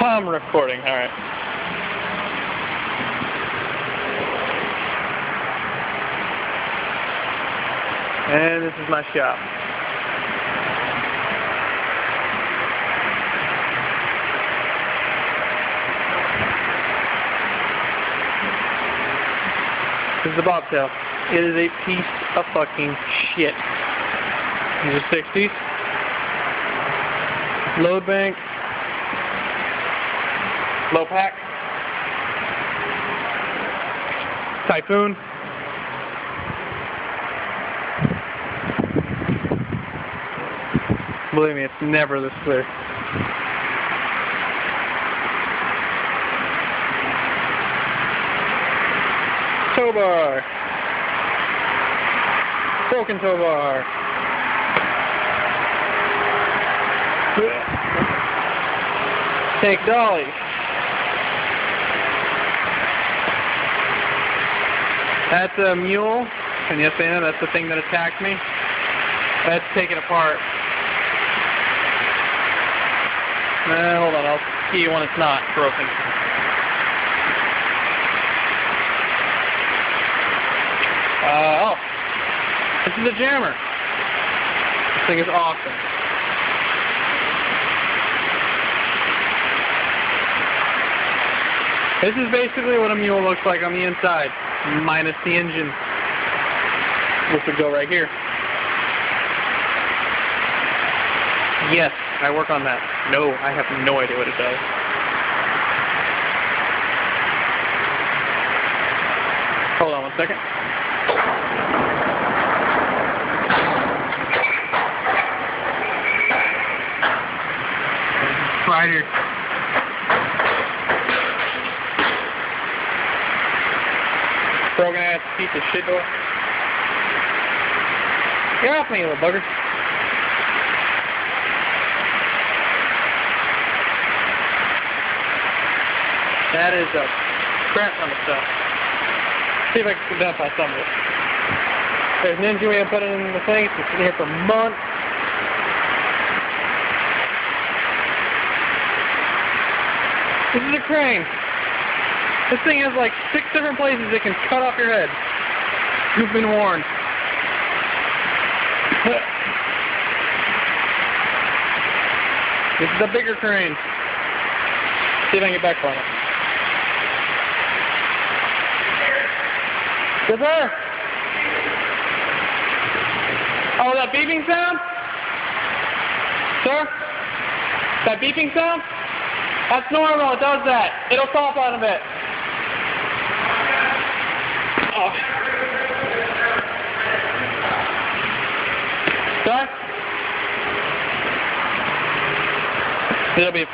I'm recording, alright. And this is my shop. This is the bobtail. It is a piece of fucking shit. These are 60s. Load bank. Low pack. Typhoon. Believe me, it's never this clear. Tow bar. Broken tow bar. Take dolly. That's a mule, and yes, Anna, that's the thing that attacked me. That's taken apart. Hold on, I'll see you when it's not broken. Oh, this is a jammer. This thing is awesome. This is basically what a mule looks like on the inside, minus the engine, which would go right here. Yes, I work on that. No, I have no idea what it does. Hold on one second. Right here. Broken ass piece of shit door. Get off me, you little bugger. That is a crap ton of stuff. See if I can identify some of it. There's an engine we haven't put it in the thing. It's been sitting here for months. This is a crane. This thing has like 6 different places it can cut off your head. You've been warned. This is a bigger crane. See if I can get back on it. Yes, sir? Oh, that beeping sound? Sir? That beeping sound? That's normal, it does that. It'll stop on a bit. Oh. Sir? It'll be